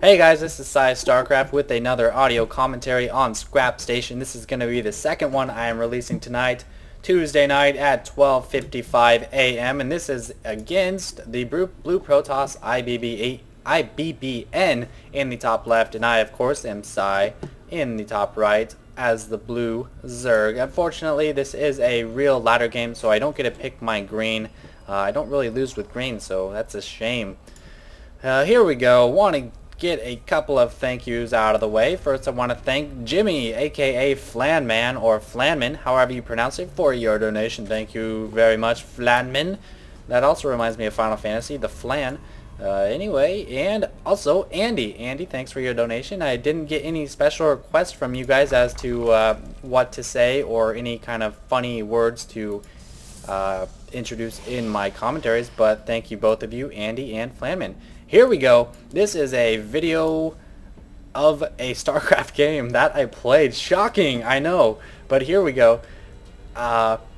Hey guys, this is PsY StarCraft with another audio commentary on Scrap Station. This is going to be the second one I am releasing tonight, Tuesday night at 12:55 a.m. and this is against the Blue Protoss iBBN in the top left, and I of course am PsY in the top right as the blue zerg. Unfortunately, this is a real ladder game, so I don't get to pick my green. I don't really lose with green, so that's a shame. Here we go. Want to get a couple of thank yous out of the way. First, I want to thank Jimmy, aka Flanman, or Flanman, however you pronounce it, for your donation. Thank you very much, Flanman. That also reminds me of Final Fantasy, the Flan. Anyway, and also Andy. Andy, thanks for your donation. I didn't get any special requests from you guys as to what to say or any kind of funny words to introduce in my commentaries, but thank you both of you, Andy and Flanman. Here we go. This is a video of a StarCraft game that I played. Shocking, I know, but here we go.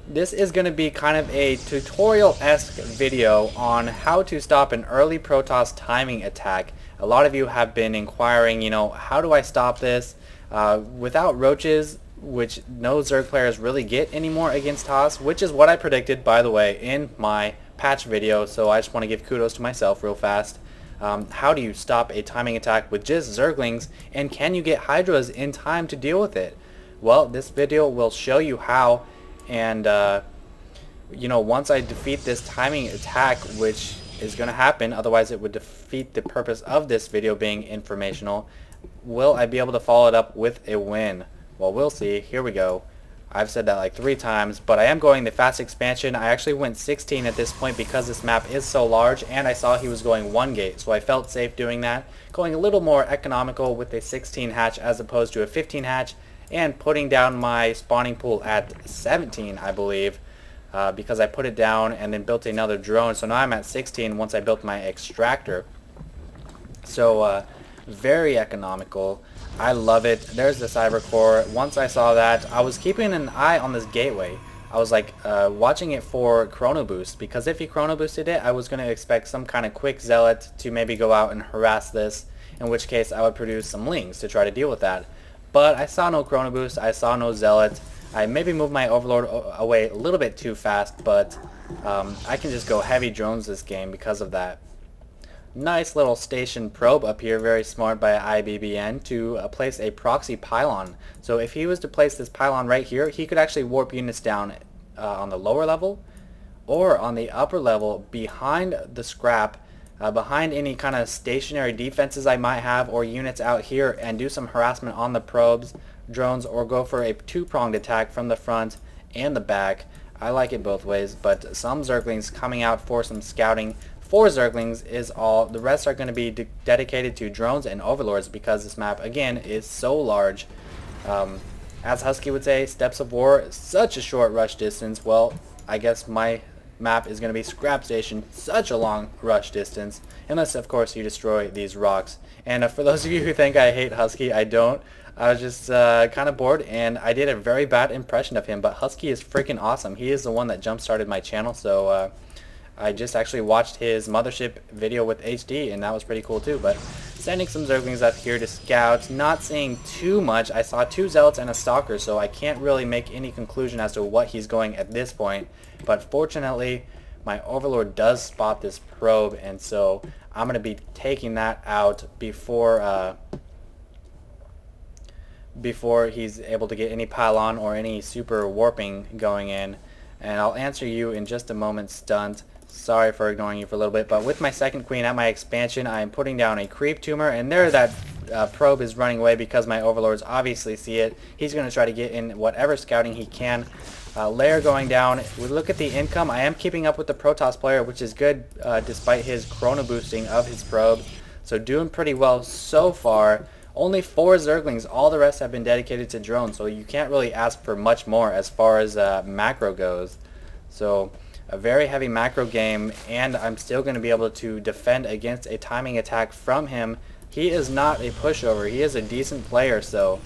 This is going to be kind of a tutorial-esque video on how to stop an early Protoss timing attack. A lot of you have been inquiring, you know, how do I stop this without roaches, which no Zerg players really get anymore against Toss, which is what I predicted, by the way, in my patch video, so I just want to give kudos to myself real fast. How do you stop a timing attack with just Zerglings, and can you get Hydras in time to deal with it? Well, this video will show you how, and you know, once I defeat this timing attack, which is going to happen, otherwise it would defeat the purpose of this video being informational, will I be able to follow it up with a win? Well, we'll see. Here we go. I've said that like 3 times, but I am going the fast expansion. I actually went 16 at this point because this map is so large, and I saw he was going 1 gate, so I felt safe doing that. Going a little more economical with a 16 hatch as opposed to a 15 hatch, and putting down my spawning pool at 17, I believe, because I put it down and then built another drone. So now I'm at 16 once I built my extractor. So very economical. I love it. There's the cyber core. Once I saw that, I was keeping an eye on this gateway. I was like watching it for chrono boost, because if he chrono boosted it, I was going to expect some kind of quick zealot to maybe go out and harass this, in which case I would produce some lings to try to deal with that. But I saw no chrono boost, I saw no zealot. I maybe moved my overlord away a little bit too fast, but I can just go heavy drones this game because of that. Nice little station probe up here, very smart by iBBN to place a proxy pylon. So if he was to place this pylon right here, he could actually warp units down on the lower level or on the upper level behind the scrap, behind any kind of stationary defenses I might have, or units out here, and do some harassment on the probes, drones, or go for a 2-pronged attack from the front and the back. I like it both ways, but some Zerglings coming out for some scouting. 4 Zerglings is all. The rest are going to be dedicated to drones and overlords, because this map, again, is so large. As Husky would say, Steps of War, such a short rush distance. Well, I guess my map is going to be Scrap Station, such a long rush distance, unless of course you destroy these rocks. And for those of you who think I hate Husky, I don't. I was just kind of bored, and I did a very bad impression of him, but Husky is freaking awesome. He is the one that jump-started my channel, so I just actually watched his Mothership video with HD, and that was pretty cool too. But sending some Zerglings up here to scout, not seeing too much. I saw 2 Zealots and a Stalker, so I can't really make any conclusion as to what he's going at this point. But fortunately, my Overlord does spot this probe, and so I'm going to be taking that out before he's able to get any pylon or any super warping going in. And I'll answer you in just a moment, Stunt. Sorry for ignoring you for a little bit, but with my second queen at my expansion, I am putting down a creep tumor, and there that probe is running away because my overlords obviously see it. He's going to try to get in whatever scouting he can. Lair going down. We look at the income. I am keeping up with the Protoss player, which is good despite his chrono boosting of his probe. So doing pretty well so far. Only 4 Zerglings. All the rest have been dedicated to drones, so you can't really ask for much more as far as macro goes. So a very heavy macro game, and I'm still going to be able to defend against a timing attack from him. He is not a pushover. He is a decent player, so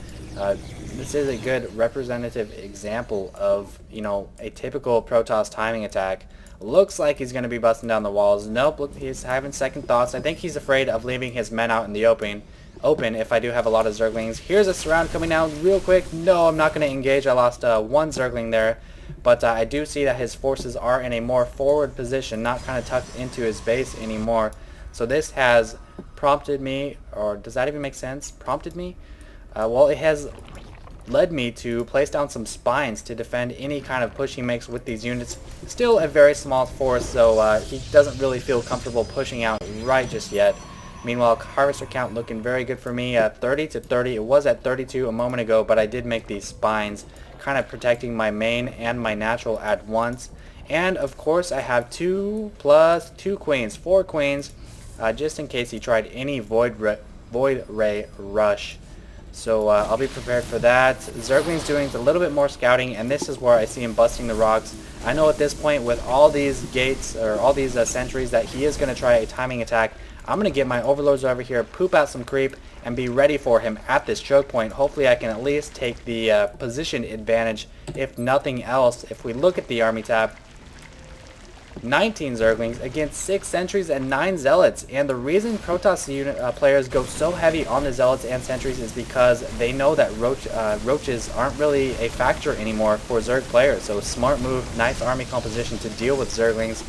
this is a good representative example of, you know, a typical Protoss timing attack. Looks like he's going to be busting down the walls. Nope, look, he's having second thoughts. I think he's afraid of leaving his men out in the open if I do have a lot of zerglings. Here's a surround coming down real quick. No, I'm not going to engage. I lost one zergling there. But I do see that his forces are in a more forward position, not kind of tucked into his base anymore. So this has prompted me, or does that even make sense? Prompted me? Well, it has led me to place down some spines to defend any kind of push he makes with these units. Still a very small force, so he doesn't really feel comfortable pushing out right just yet. Meanwhile, harvester count looking very good for me at 30 to 30. It was at 32 a moment ago, but I did make these spines, kind of protecting my main and my natural at once. And of course, I have 2 plus 2 queens, 4 queens, just in case he tried any void ray rush. So I'll be prepared for that. Zergling's doing a little bit more scouting, and this is where I see him busting the rocks. I know at this point with all these gates, or all these sentries, that he is going to try a timing attack. I'm going to get my overlords over here, poop out some creep, and be ready for him at this choke point. Hopefully I can at least take the position advantage, if nothing else. If we look at the army tab, 19 zerglings against 6 sentries and 9 zealots, and the reason protoss unit players go so heavy on the zealots and sentries is because they know that roaches aren't really a factor anymore for zerg players. So smart move, nice army composition to deal with zerglings.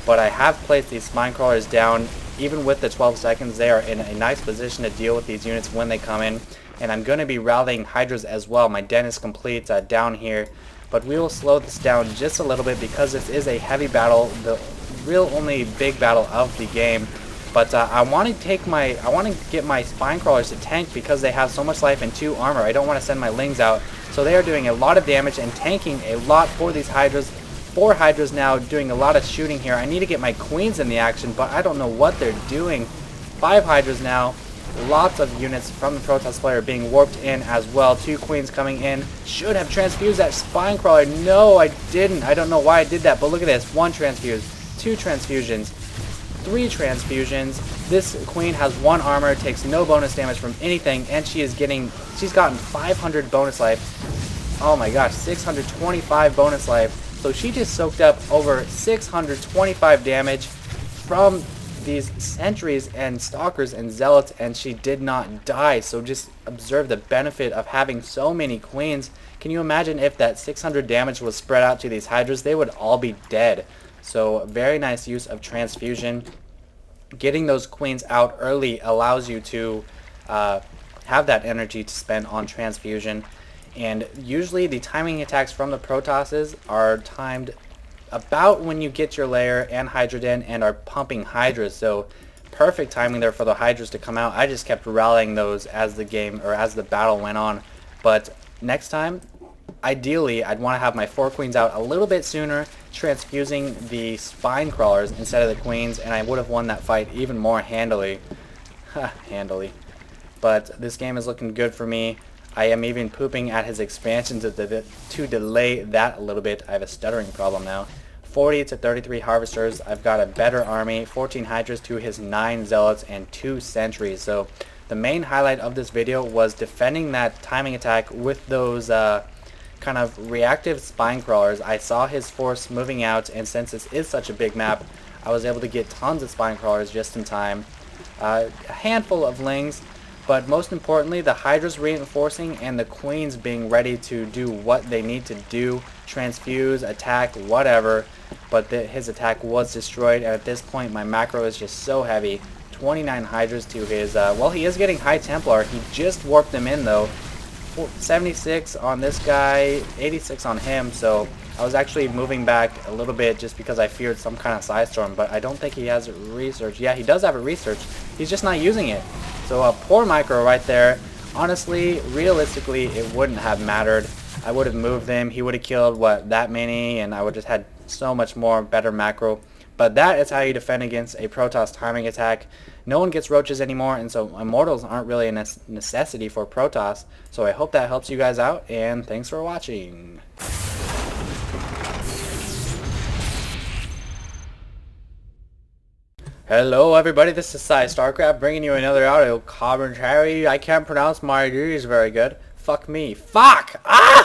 But I have placed these spine crawlers down. Even with the 12 seconds, they are in a nice position to deal with these units when they come in. And I'm going to be rallying hydras as well. My den is complete down here. But we will slow this down just a little bit because this is a heavy battle, the real only big battle of the game. But I want to get my spine crawlers to tank because they have so much life and 2 armor. I don't want to send my lings out. So they are doing a lot of damage and tanking a lot for these hydras. 4 hydras now doing a lot of shooting here. I need to get my queens in the action, but I don't know what they're doing. 5 hydras now. Lots of units from the protoss player being warped in as well. 2 queens coming in. Should have transfused that spine crawler. No, I didn't. I don't know why I did that, but look at this. 1 transfuse, 2 transfusions, 3 transfusions. This queen has 1 armor, takes no bonus damage from anything, and she's gotten 500 bonus life. Oh my gosh, 625 bonus life. So she just soaked up over 625 damage from these sentries and stalkers and zealots, and she did not die. So just observe the benefit of having so many queens. Can you imagine if that 600 damage was spread out to these hydras? They would all be dead. So very nice use of transfusion. Getting those queens out early allows you to have that energy to spend on transfusion. And usually the timing attacks from the protosses are timed about when you get your lair and hydra den and are pumping hydras. So perfect timing there for the hydras to come out. I just kept rallying those as the game, or as the battle went on. But next time, ideally, I'd want to have my 4 queens out a little bit sooner, transfusing the spine crawlers instead of the queens, and I would have won that fight even more handily. Handily. But this game is looking good for me. I am even pooping at his expansion to delay that a little bit. I have a stuttering problem now. 40 to 33 harvesters. I've got a better army. 14 hydras to his 9 zealots and 2 sentries. So the main highlight of this video was defending that timing attack with those kind of reactive spine crawlers. I saw his force moving out, and since this is such a big map, I was able to get tons of spine crawlers just in time. A handful of lings. But most importantly, the hydras reinforcing and the queens being ready to do what they need to do, transfuse, attack, whatever. But his attack was destroyed, and at this point my macro is just so heavy. 29 hydras to his, well, he is getting high Templar. He just warped them in though. 76 on this guy, 86 on him, so I was actually moving back a little bit just because I feared some kind of side storm, but I don't think he has research. Yeah, he does have a research. He's just not using it. So a poor micro right there. Honestly, realistically, it wouldn't have mattered. I would have moved them. He would have killed, what, that many, and I would have had so much more better macro. But that is how you defend against a Protoss timing attack. No one gets roaches anymore, and so Immortals aren't really a necessity for Protoss. So I hope that helps you guys out, and thanks for watching. Hello everybody, this is PsY StarCraft bringing you another audio commentary. I can't pronounce my D's very good. Fuck me. Fuck! Ah!